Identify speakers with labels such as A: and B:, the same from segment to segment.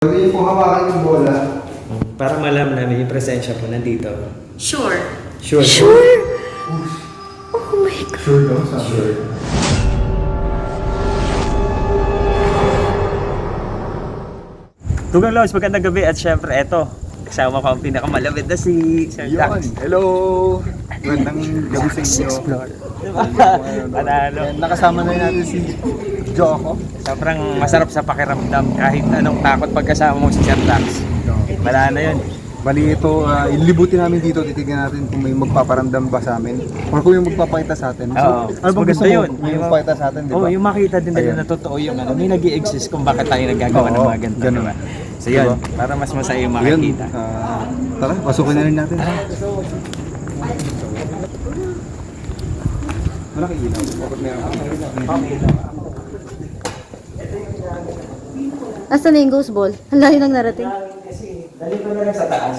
A: Pwede po hawakan yung bola.
B: Para malaman namin yung presensya po nandito.
C: Sure.
B: Sure.
C: Sure? Oh my God.
A: Sure daw, sabi. Sure.
B: Tugang Lods, magandang gabi at syempre eto, kasama ko ang pinakamalapit na si Sir
A: Yun.
B: Dax.
A: Hello. Magandang gabi sa inyo.
B: Explore. Panalo.
A: And nakasama na natin si Joko.
B: Sobrang masarap sa pakiramdam kahit anong takot pagkasama mo si Sir Dax. Wala na yun.
A: Bali ito, ilibutin namin dito, titignan natin kung may magpaparamdam ba sa amin or kung yung magpapakita sa atin.
B: Oo.
A: Ano bang gusto
B: Maganda
A: mo?
B: yun.
A: May magpapakita sa atin, di ba?
B: Oo, yung makita din nila
A: Ayun.
B: na totoo yung ano, may nag-i-exist kung bakit tayo nagagawa ng
A: Oo,
B: mga ganito.
A: ganun.
B: Diba? So yun,
A: Diba?
B: para mas masaya yung
A: Yun,
B: makikita.
A: tara, pasukin na rin natin. Malaki ilaw. Bakit meron?
C: Asan na yung ghost ball? Ang layo nang narating.
B: Kasi, dali ko na lang sa taas.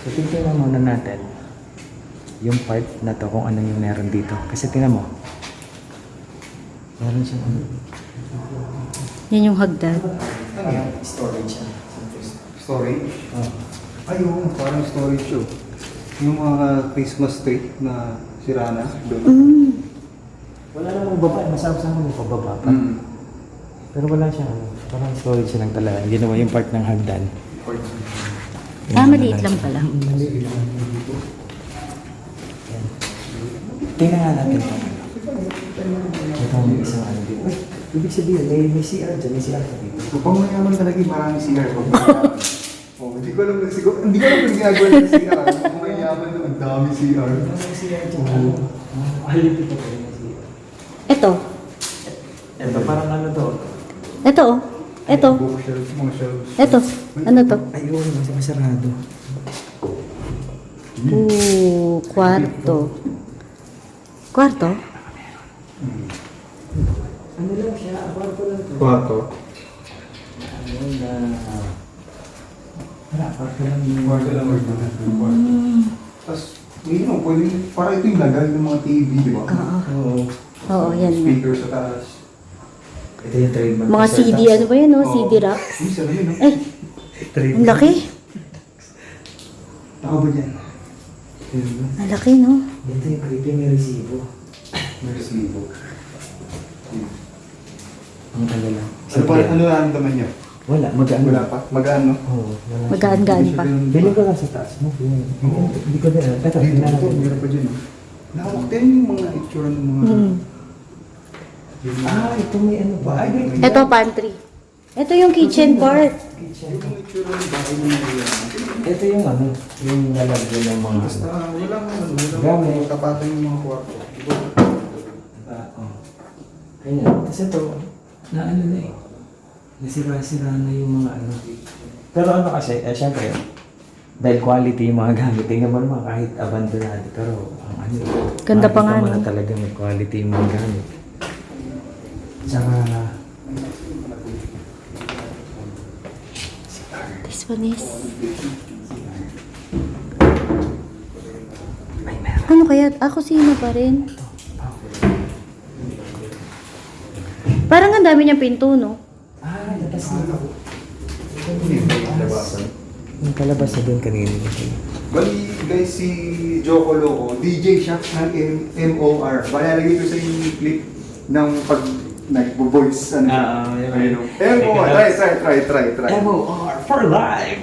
B: So, tingnan muna natin yung part na to kung ano yung meron dito. Kasi tingnan mo. Meron siyang ano.
C: Yan yung hagdan.
B: Storage siya.
A: Storage?
B: Oh.
A: Ayun, parang storage yun. Yung mga Christmas tree na sira na doon.
C: Mm.
B: Wala namang baba. Masarap sa mga pababa pa. Pero wala siyang ano. Parang storage siya lang talaga. Ginawa yung part ng hagdan.
C: Maliit lang pala.
B: Maliit lang dito. Yan. Tingnan nga natin ito. Ito ang isang ano dito. Uy, ibig sabihin, may CR dyan. May CR pa dito.
A: Kapag mayaman talaga yung maraming CR. Hindi ko alam na siguro. Hindi ko alam kung ginagawa ng CR. Kung mayaman na ang dami CR.
B: May CR dyan. Halip ito pa yung CR.
C: Ito.
B: Ito, parang ano to?
C: Ito oh. Ito.
A: Bookshelves, mga shelves.
C: Ito. Ano to?
B: Ayun, masarado.
C: Kwarto. Kwarto?
B: Ano lang siya? Kwarto lang to.
A: Kwarto.
B: Ayun na... Wala, kwarto lang yung...
A: Kwarto lang. Kwarto. Tapos, yun o, pwede, para ito yung lagay ng mga TV, di ba?
B: Oo.
C: Oo, yan na.
A: Speaker sa taas.
B: Ito yung trademark.
C: Mga
B: ni Sir
C: CD,
B: Dax.
C: ano ba yan oh?
A: Oo.
C: CD racks?
A: Uy, salamin, no?
C: Ay,
B: Trademark.
C: ang laki.
A: Tao ba dyan?
C: Ang laki no?
B: Ito yung creepy, may resibo.
A: May resibo.
B: Ang talala.
A: Ano pa, ano naramdaman niyo?
B: Wala, magaan.
A: Wala pa? Magaan, no?
B: Oo, wala.
C: Magaan-gaan pa.
B: Biling ko lang sa taas mo. Hindi ko din. Ito, tingnan natin.
A: Meron pa dyan, no? Nakakakten yung mga itsura ng mga...
B: Ito may ano ba? Ay, may
C: Ito pantry. Ito yung kitchen part.
B: kitchen.
A: Yung itsura ng bahay ng mga...
B: Ito yung ano, yung lalagyan ng mga
A: Basta walang
B: Gamit.
A: tapatan yung mga kwarto.
B: Ayan. Tapos ito, na ano na eh. Nasira-sira na yung mga ano. Pero ano kasi, syempre, dahil quality yung mga gamit, tingnan mo naman kahit abandonado. Pero ang ano,
C: Ganda pa nga,
B: makikita mo
C: no?
B: na talaga may quality yung mga gamit. Tsaka,
C: This one is...
B: ay meron.
C: Ano kaya? Ako sino pa rin? Parang ang dami niyang pinto, no?
B: Labas na.
A: Labasan.
B: Yung palabas na doon kanina.
A: Bali, guys, si Joko Loco, DJ siya ng MOR. Bali, nalagay ko sa yung clip ng pag nag-voice. Ano?
B: Ayun.
A: MOR, try.
B: MOR for life!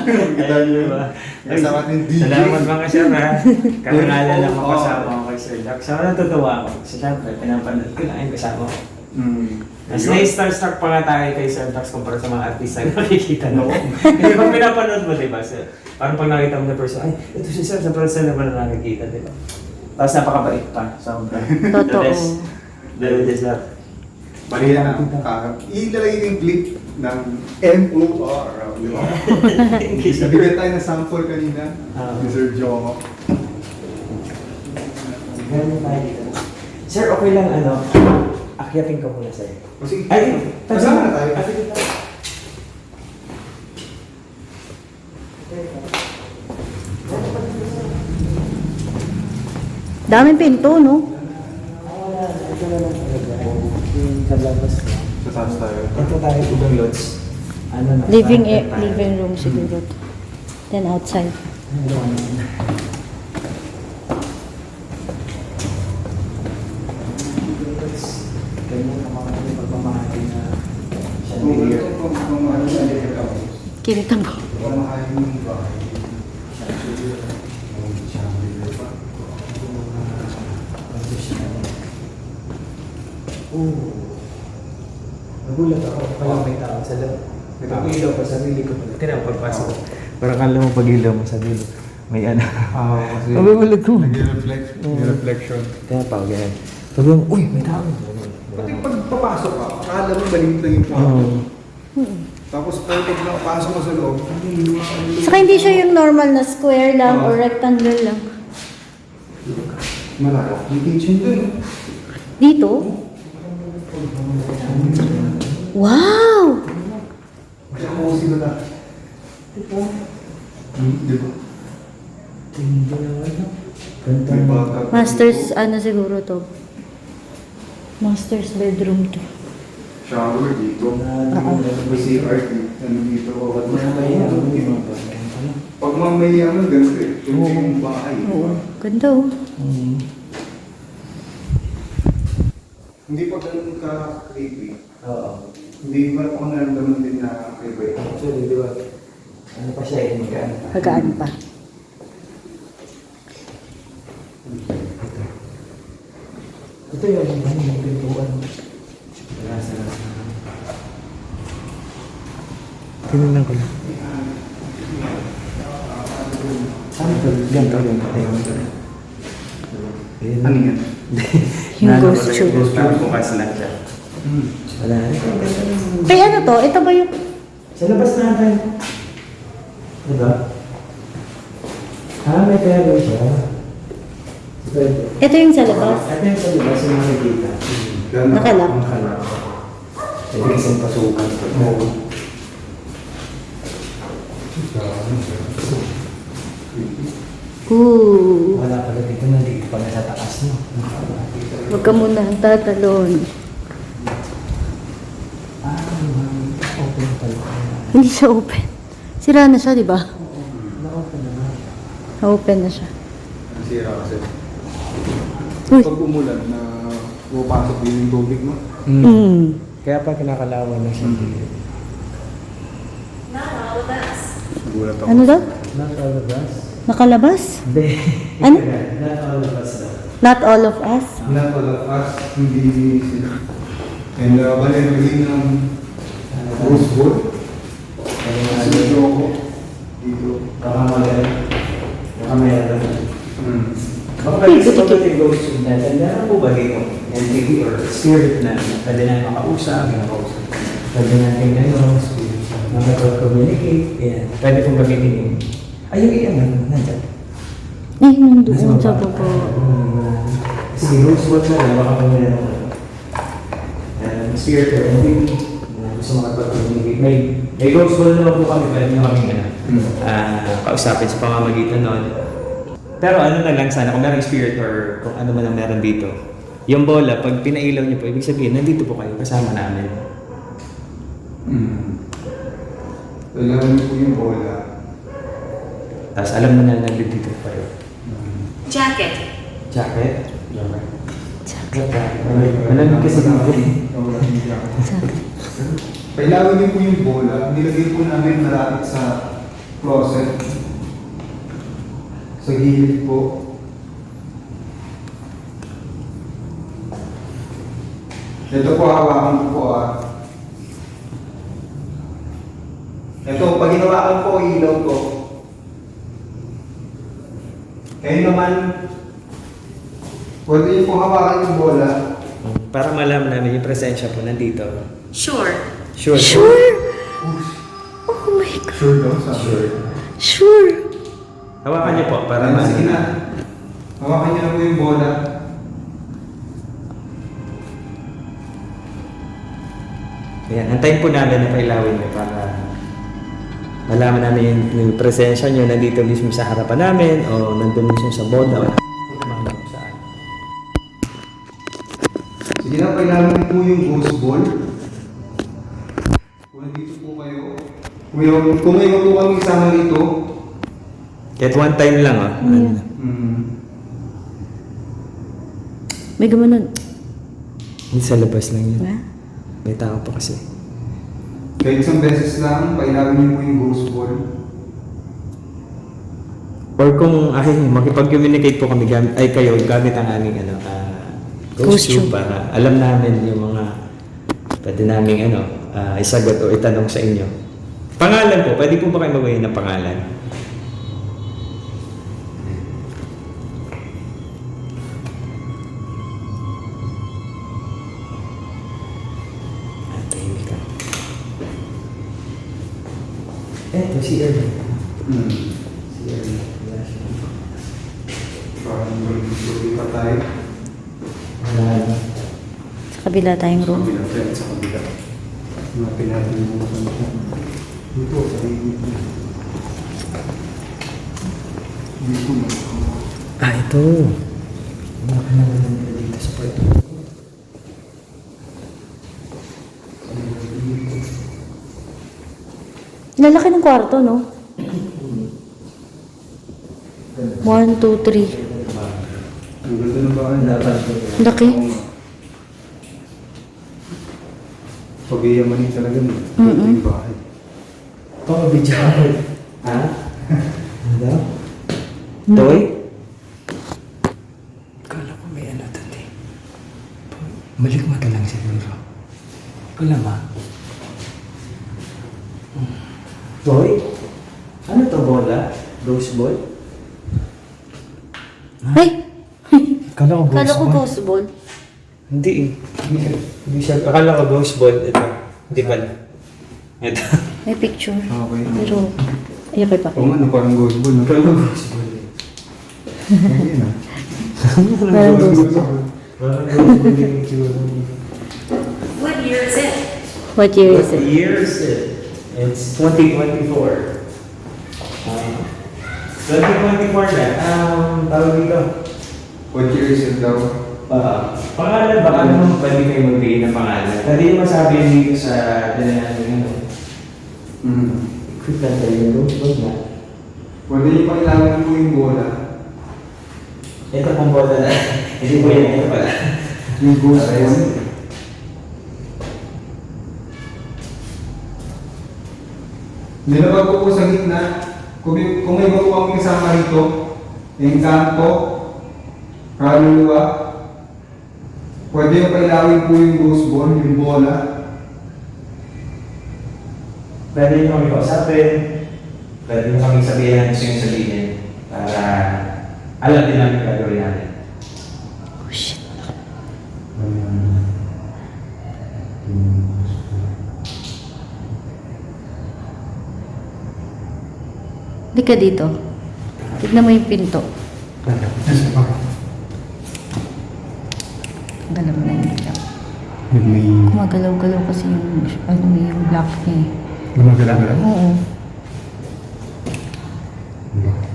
A: Kita niyo yun. Kasama natin DJ.
B: Salamat mga sir ha. Kakangalan lang ako kasama ko kay Sir Dax. So natutuwa ako. So syempre, pinapanood ko lang yung kasama ko. Mas na-starstruck pa nga tayo kay Sir Dax kumpara sa mga artista na nakikita mo. Kasi pag pinapanood mo, diba sir? Parang pag nakita mo na person, ay, ito si Sir, sa person naman na nakikita, diba? Tapos napakabait pa. Sobra.
C: Totoo.
B: The best that.
A: Bali na, ilalagay yung clip ng MOR. Di ba? Nabigyan tayo ng sample kanina ni Sir Joko.
B: Ganun tayo dito. Sir, okay lang ano, akyatin ko muna sir.
A: Sige,
B: Ay,
A: kasama na tayo.
C: Daming pinto, no?
B: Ito na lang. Yung sa labas na.
A: Sa taas tayo.
B: Ito tayo ibang lots. Ano na?
C: Living room siguro. Then outside.
B: Ganyan ang mga pagmamahal na chandelier.
C: Kinitabo.
B: Nagulat ako. Parang may tao sa loob. Nag-ilaw pa, sarili ko pala. Tira, pagpasok ko. Parang kala mo pag-ilaw mo, sarili. May ano.
A: Kasi
B: Nagulat ko.
A: nag-reflection.
B: Kaya pa, ganyan. Sabi mo, uy, may tao.
A: Pati pag papasok ka, akala mo maliit lang yung kwarto. Tapos pag nakapasok ka sa loob,
C: Saka hindi siya yung normal na square lang or rectangle lang.
A: malaki. Yung kitchen dun.
C: Dito? Wow!
A: Jacuzzi na lang. Di ba?
B: Hindi naman. Ganda.
A: May bathtub.
C: Masters, ano siguro to? Masters bedroom to.
A: Shower dito. Tapos CR ano dito. Pag mamayaman, ganito eh. Ito yung bahay.
C: Oo. Ganda oh.
A: Hindi pa ganun ka-creepy.
B: Oo.
A: Hindi ba ako naramdaman din na creepy?
B: Actually, di ba? Ano pa siya, magkaan pa.
C: Hagaan pa.
B: Ito yung pintuan. Wala sa tinignan ko lang. Saan ito? Ganito.
A: Ano yan?
C: Yung ghost tube.
B: Ghost tube, bukas lang siya. Wala rin.
C: Kaya ano to? Ito ba yung...
B: Sa labas natin. Diba? May pera siya. Pwede.
C: Ito yung sa labas.
B: Ito yung sa labas yung makikita.
C: Nakalak.
B: Nakalak. Pwede isang pasukan. Oo.
C: Ooh.
B: Wala pala dito, nandito pala sa taas mo.
C: Huwag ka muna tatalon.
B: Open pala.
C: Hindi siya open. Sira na siya, di ba?
B: Na-open na nga.
C: Na-open na siya.
A: Ang sira kasi.
C: Uy.
A: Pag umulan na pumapasok din yung tubig, no?
B: Kaya pa kinakalawan na siya dito.
A: Nagulat ako.
C: Ano daw?
B: Not all of us.
C: Nakalabas?
B: Hindi.
C: Ano?
B: Not all of us daw.
C: Not all of us?
A: Not all of us, hindi sila. And bali naging ng rose bowl. Kasi ito ako. Dito.
B: Baka magaling. Baka mayroon. Baka
C: Uy,
B: pwede sa
C: buti-
B: pagdating ghost tube natin, meron po ba dito entity or spirit na pwede na makausap? Pwede natin makapag-communicate. Yan. Pwede pong gamitin yung... Ay, yung iyan na, nandyan.
C: Eh, nandun sa baba.
B: Sige, ghost board na lang, baka pang meron ko. Spirit or entity na gusto makapag-communicate. May ghost board naman po kami, pwede nyo kami kausapin sa pamamagitan nun. Pero ano na lang sana, kung merong spirit or kung ano man ang meron dito, yung bola, pag pinailaw niyo po, ibig sabihin, nandito po kayo, kasama namin.
A: Kailangan niyo po yung bola.
B: Tapos alam mo na nandito po kayo.
D: Jacket.
B: Jacket? Malamig kasi dito.
A: Kailangan niyo po yung bola. Nilagay po namin malapit sa closet. Sa gilid po. Ito po, hawakan ko po Ito, pag hinawakan ko, ilaw ko. Kayo naman, pwede niyo po hawakan yung bola.
B: Para malaman namin yung presensya po nandito.
D: Sure.
B: Sure.
C: Sure? Oh my God.
A: Sure daw, sabi.
C: Sure.
B: Hawakan niyo po para
A: Para sige
B: malaman.
A: na. Hawakan niyo na po yung bola.
B: Ayan, antayin po namin na pailawin niyo para malaman namin yung presensya niyo nandito mismo sa harapan namin o nandun mismo sa boda. Saan.
A: Sige na, kailangan po yung ghost ball. Kung nandito po kayo, kung may po kami isama dito,
B: At one time lang, ah.
C: Ayan. May gumanon.
B: Hindi sa labas lang yun.
C: Diba?
B: May tao pa kasi.
A: kahit isang beses lang, kailangan niyo po yung ghost ball.
B: Or kung makipag-communicate po kami kayo gamit ang aming
C: Ghost
B: ghost tube
C: tube.
B: para alam namin yung mga pwede namin isagot o itanong sa inyo. Pangalan po, pwede po ba kayo magbigay ng pangalan? Tahimik ka. Ito si Erwin. Si Erwin.
A: Parang hindi pa tayo.
C: Sa kabila tayong
A: Sa
C: room.
A: kabila, friend, sa kabila. Hanapin natin yung mga kanila. Dito, sa dito. Dito na.
B: Ito. Baka naman nila dito sa part.
C: Lalaki ng kwarto, no? 1, 2, 3.
A: Ang ganda ng bahay.
C: Laki.
A: Pag-iyamanin talaga mo.
C: Mm-mm.
A: Yung bahay.
B: Video. Ha? Ano? Toy? Kala ko may ano doon eh. Malikmata lang siguro. Kala ma. Toy? Ano to, bola? Ghost ball?
C: Ay!
B: Kala ko
C: Kala ko ghost ball.
B: Hindi eh. Hindi siya. Akala ko ghost ball. Ito. Hindi pala. Ito.
C: May picture.
A: Okay.
C: Pero, ayoko pa.
A: Oo nga, no, parang ghost ball. No?
B: Akala ko ghost ball eh.
A: Okay na.
C: Parang ghost ball.
B: Parang ghost ball yung itsura.
D: What year is it?
C: What year is
B: What
C: it?
B: year is it? It's 2024. 2024 na. Tawag dito.
A: What year is it daw?
B: Pangalan, baka naman pwede kayo magbigay ng pangalan. Pwede yung masabi yun dito sa dinanamin ano. Quick lang tayo yung road na.
A: Pwede niyo pa kailangan po yung bola.
B: Ito pong bola na. Hindi po yan. Ito pala.
A: Yung ghost ball. Nilabag ko po sa gitna. Kung may iba po kami kasama rito, yung kanto, kaluluwa, pwede yung kailawin po yung ghost ball, yung bola.
B: Pwede nyo kami kausapin. Pwede nyo kami sabihin na gusto nyo sabihin. Para alam din namin gagawin natin.
C: Oh, shit. Hindi ka dito. Tignan mo yung pinto. Galaw na yung ilaw.
A: May
C: Gumagalaw-galaw kasi yung, yung black niya eh.
A: gumagalaw.
C: Oo.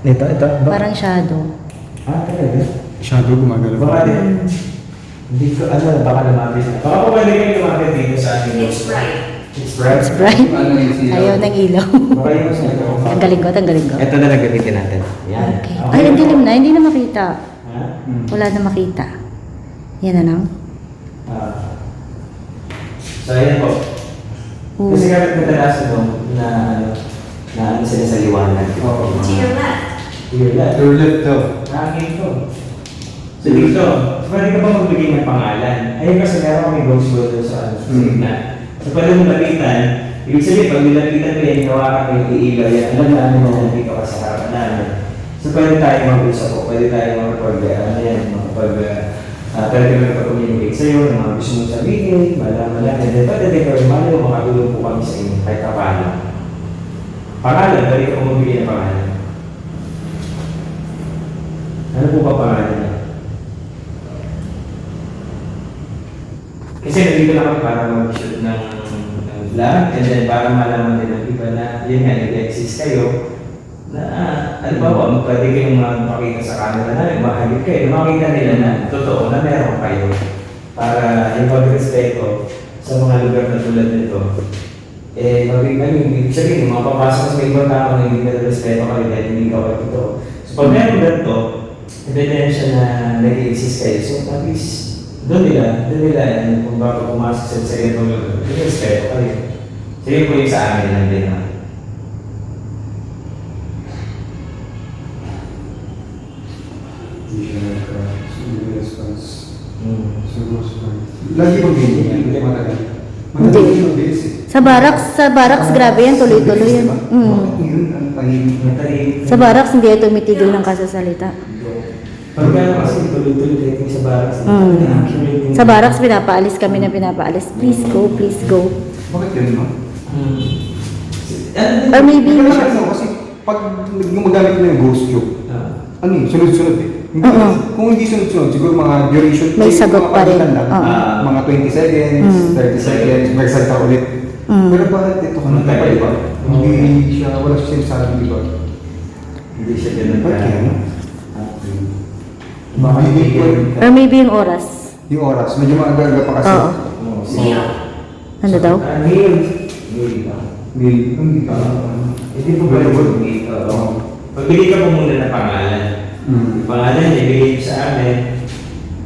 B: Ito.
C: Parang shadow.
B: Talaga?
A: Shadow gumagalaw.
B: Baka din. Hindi ko, baka lumapit na. Baka po pwede kayo lumapit dito sa ating
D: It's bright.
B: It's bright.
C: It's bright.
A: Ano yung silaw?
C: Ayaw ng ilaw.
B: Baka yung mas
C: Tanggalin ko, tanggalin ko.
B: Ito na lang gamitin natin. Yan.
C: Okay. Ay, ang dilim na. Hindi na makita.
B: Ha?
C: Wala na makita. Yan na lang.
B: So, ayan po.
C: Oo.
B: Kasi kapit kadalasan mo na ano sila sa liwanag.
A: Oo.
D: To your left.
B: Your left.
A: Your left daw.
B: Akin to. So dito, pwede ka ba magbigay ng pangalan? Ayun kasi meron kami ghost ball doon sa sa gitna. So pwede mo lapitan, ibig sabihin pag nilapitan mo yan, hawakan mo yung iilaw yan, alam namin na nandito ka sa harapan namin. So pwede tayo mag-usap po, pwede tayo pwede kami mag-communicate sa'yo, ng mga gusto mong sabihin, malaman lang, and then pwede kayo, malaman mo, makatulong po kami sa inyo, kahit pa paano. Pangalan, pwede ka magbigay ng pangalan. Ano po ba pangalan niya? Kasi nandito na kami para mag-shoot ng vlog, and then para malaman din ng iba na yun nga, nag-exist kayo, na ano ba, pwede kayong magpakita sa camera na, mahagip kayo, makita nila na totoo na meron kayo. para yung pagrespeto sa mga lugar na tulad nito, ibig sabihin, yung mga papasok sa ibang tao na hindi ka respeto ka rin dahil hindi ka ito. So pag meron ganito, ebidensya na nag-i-exist kayo. So at least, doon nila, kung baka pumasok sa ganitong lugar, hindi respeto ka rin. Sige po yung sa amin lang din na.
A: Lagi pag hindi matagal.
C: Hindi.
A: Yung base eh.
C: Sa barracks, grabe yan, tuloy-tuloy yan.
A: Bakit yun ang tahimik?
C: Sa barracks, hindi yan tumitigil ng kasasalita.
B: Pag gano'n kasi tuloy-tuloy tayo sa barracks.
C: Sa barracks, pinapaalis kami na pinapaalis. Please go, please go.
A: Bakit yun, no?
C: Or maybe,
A: Kasi pag gumagamit mo yung ghost tube, ano yun, sunod-sunod eh.
C: Oo.
A: Kung hindi sunod-sunod, siguro mga duration,
C: May sagot
A: mga
C: pa rin.
A: pagitan lang.
C: Oo.
A: Mga 20 seconds, 30 seconds, may salta ulit. Pero bakit ito ka nagkapal, di ba? Hindi siya, wala siya sinasabi, di ba?
B: Hindi siya ganun
A: Bakit
B: ka.
A: yan? Baka hindi ko
C: or maybe yung oras.
A: yung oras, medyo maaga-aga pa kasi.
C: Oo.
D: Neil.
C: Ano daw?
B: Mail ba?
A: Hindi ka.
B: Hindi po ba yung mail? Oo. Pagbigay ka po muna ng pangalan. Yung pangalan niya, ibigay niyo sa amin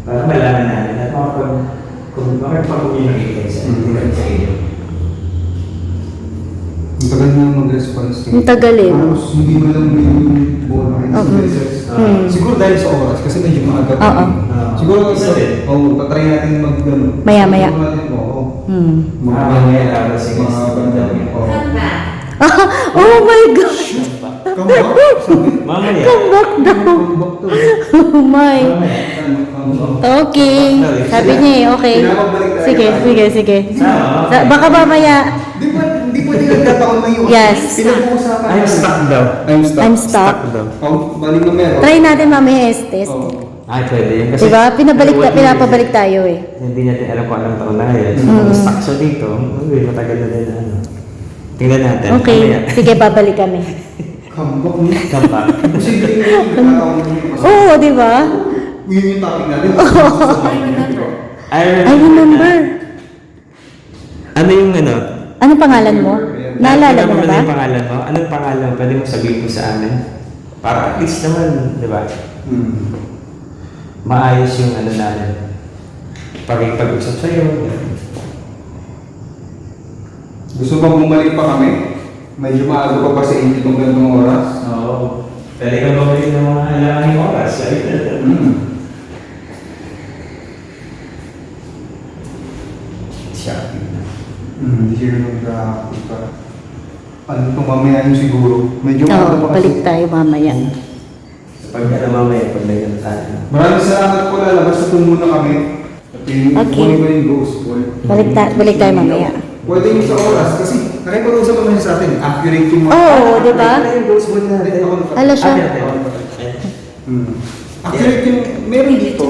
B: para malaman namin at makapag-communicate kayo sa inyo.
A: Ang tagal na mag-response.
C: Ang tagal eh.
A: Tapos hindi mo lang yung bola kayo sa
C: Oo.
A: beses.
C: Hmm.
A: Siguro dahil sa oras, kasi medyo maaga pa.
C: Oo.
A: Siguro
B: Isa din.
A: tatry natin mag-
C: Maya-maya.
A: Siguro natin, oo.
B: Mamaya tapos yung
A: mga banda. Oo.
D: Come back.
C: Oh my God!
A: Come back, sabi.
B: Mamaya.
C: Come back daw!
A: Come back to.
C: Oh my!
A: Come back.
C: Okay. Sabi niya eh, okay.
A: Pinapabalik tayo.
C: Sige. Baka mamaya,
A: Hindi pwede nagkataon na yun.
C: Yes.
A: Pinag-uusapan
B: I'm stuck daw.
C: I'm stuck.
A: Balik na meron.
C: Try natin mamaya test.
A: Oo.
B: Ay, pwede yun.
C: Diba? Pinapabalik tayo eh.
B: Hindi natin alam kung anong taon na yun. Stuck siya dito. Uy, matagal na din na ano. Tingnan natin.
C: Okay. Sige, babalik kami.
A: Come back niya.
B: Come back.
A: Kasi hindi yung nagkataon na yun.
C: Oo, di ba?
A: Yun yung topic natin.
B: I
C: I remember.
B: Ano yung ano?
C: Anong pangalan mo? Naalala mo na ba?
B: Yung pangalan mo? Anong pangalan mo? Pwede mo sabihin mo sa amin? Para at least naman, di ba? Maayos yung ano natin. Pag-usap sa'yo.
A: Gusto bang bumalik pa kami? Medyo maaga pa ba sa inyo itong gantong oras?
B: Oo. Pwede ka ba ulit ng mga alamang oras? Shocking na.
A: Hindi siya nag-apunta. Ano itong mamaya yung siguro? Medyo maaga
C: Oo,
A: pa kasi.
C: balik tayo mamaya.
B: Pag ano mamaya, pag nagano tayo.
A: Maraming salamat po, lalabas na po muna kami. At yung
C: Okay.
A: kunin ko yung ghost ball.
C: Balik tayo mamaya.
A: Pwede yung sa oras kasi nakipag-usap naman siya sa atin. Accurate yung mga...
C: Oo, di ba?
B: yung ghost ball natin.
C: Hala siya.
A: Accurate yung... Meron dito.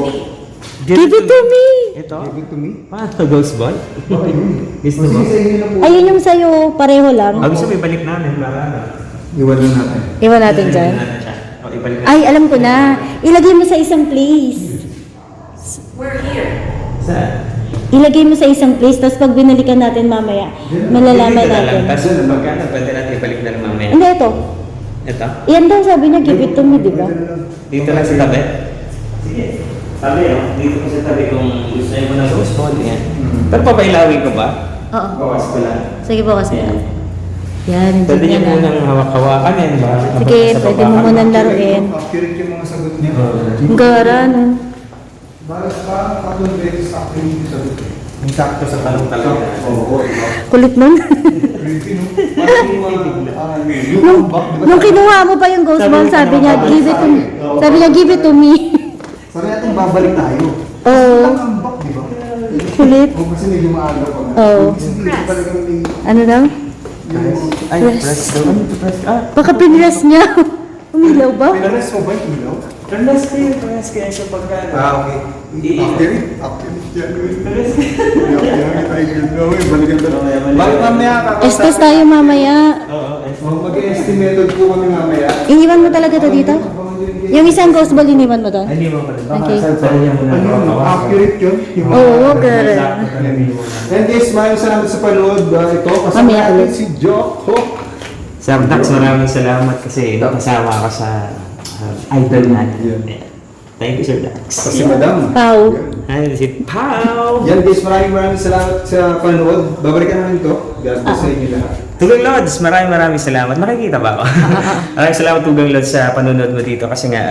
C: Give it to me!
B: Ito?
A: Give it to me.
B: Paano ghost ball?
A: Baka yun.
B: Gusto
A: Kasi
B: mo?
A: sa inyo na po.
C: Ayun yung sa'yo, pareho lang.
B: Gusto mo ibalik namin para ano?
A: Iwan na natin.
C: Iwan natin dyan.
B: O, ibalik natin.
C: Ay, alam ko na. Ilagay mo sa isang place.
D: We're here.
B: Saan?
C: Ilagay mo sa isang place, tapos pag binalikan natin mamaya, malalaman
B: Dito na lang.
C: natin.
B: Tapos magkano pwede natin ibalik na lang mamaya?
C: Hindi, ito.
B: Ito?
C: Yan daw sabi niya, give it to me, di ba?
B: Dito lang sa tabi? Sige. Sabi dito ko sa tabi kung gusto niyo mo na ghost ball. Yan. Pero papailawin ko ba?
C: Oo.
B: Bawas ko lang.
C: Sige po kasi.
B: Yan.
C: Yan,
B: Pwede
C: hindi
B: niyo
C: na.
B: munang hawak-hawakan yan ba?
C: Sige,
B: Sa
C: pwede
B: baba
C: mo
B: ka.
C: munang laruin.
A: Accurate yung mga sagot niya.
C: Ang gara, no?
A: Balas pa, tatlong beses accurate yung sagot.
B: Ang sakto sa tanong talaga.
A: Oo.
C: Kulit nun.
A: Creepy, no? Parang yung back, di ba?
C: Nung kinuha mo pa yung ghost ball, sabi niya, give it to me. Sabi niya, give it to me.
A: Sabi natin babalik tayo.
C: Oo.
A: Lang ang back, di ba?
C: Kulit.
A: O kasi medyo maaga pa nga.
C: Oo.
A: Kasi hindi ko talagang may...
C: Ano daw?
B: Ay,
C: Press.
B: press daw. Ano to press? Ah,
C: Baka pinrest niya. Umilaw ba?
A: Pinares mo ba yung ilaw?
B: press kayo. Press kayo sa pagkano.
A: Okay. Accurate? Accurate yan.
B: Press
A: Balikan na. Balik mamaya
C: Estes tayo mamaya.
B: Oo.
A: Mag-estimated po kami mamaya.
C: Iniwan mo talaga to dito?
A: Abangan nyo yung
C: Yung isang ghost ball iniwan mo doon?
B: Ay, hindi mo pa rin. Baka
C: Okay.
B: saan niya muna.
A: Ano yun? Accurate yun? Yung
C: Oo, correct.
A: And guys, maraming salamat sa panood. Ito, kasama
C: Mamaya
A: natin
C: ulit.
A: si Joko.
B: Sir Dax, maraming salamat kasi nakasama ka sa idol natin.
A: Yeah.
B: Thank you, Sir Dax.
A: Kasi madam.
C: Pau.
B: Hi, si Pau!
A: Yan guys, maraming salamat sa panood. Babalikan namin ito. God bless sa inyo lahat.
B: Tugang Lods, maraming salamat. Makikita ba ako? Maraming salamat Tugang Lods sa panonood mo dito kasi nga,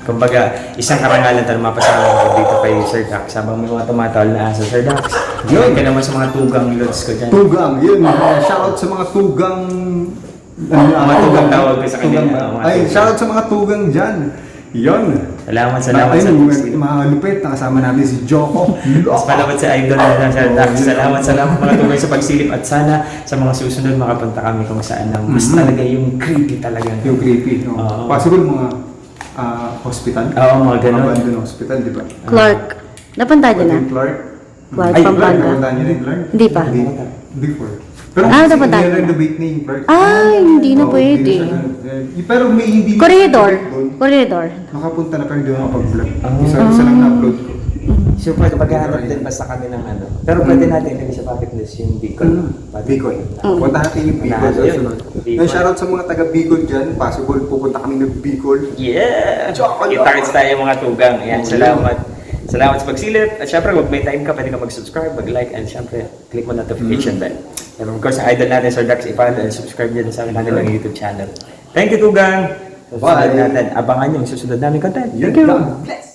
B: kumbaga, isang karangalan tayo mapasama ko dito kay Sir Dax. Habang may mga tumatawal na asa, Sir Dax, yun ka naman sa mga Tugang Lods ko dyan.
A: Tugang, yun. Shoutout sa mga tugang...
B: Mga tugang tawag ko sa kanila.
A: Tugang, ay, shoutout sa mga tugang dyan. Yun.
B: Salamat sa
A: Natin,
B: pagsilip.
A: mga lupit, nakasama natin si Joko.
B: Mas salamat sa idol na Sir Dax. Salamat mga tungay sa pagsilip at sana sa mga susunod makapunta kami kung saan na mas talaga yung creepy talaga.
A: Yung creepy. No?
B: Oo.
A: Possible mga hospital.
B: Oo, mga ganun.
A: Abandoned hospital, di ba?
C: Clark. Napunta niyo na?
A: Pwede Clark.
C: Clark,
A: Ay,
C: Pampanga.
A: napunta niyo rin, Clark?
C: Hindi pa.
A: Before. Pero
C: napunta
A: hindi
C: niyo na.
A: renovate na yung Clark.
C: Ay, hindi na
A: Oo,
C: pwede.
A: hindi na siya- Pero may hindi na-
C: Corridor.
A: doon.
C: Corridor.
A: Nakapunta na pero hindi ako nakapag-vlog.
B: Ah.
A: Isa lang na-upload ko.
B: So pwede maghahanap din basta kami ng ano. Pero pwede natin ilagay sa bucket list yung Bicol.
A: Bicol. Punta natin yung Bicol.
B: Punta natin yun.
A: Sunod.
B: Bicol.
A: Yan, shoutout sa mga taga Bicol dyan. Possible pupunta kami ng Bicol.
B: Yeah! Kita-kits tayo mga tugang. Ayan, salamat. Salamat sa pagsilip. At syempre, kung may time ka, pwede ka mag-subscribe, mag-like, and syempre, click mo notification bell. And of course, ang idol natin, Sir Dax, i-follow and subscribe din sa kanilang YouTube channel. Thank you, tugang! Susunod
A: Bye.
B: natin. Abangan nyo yung susunod namin content.
A: Yan,
B: Thank you!
A: God bless!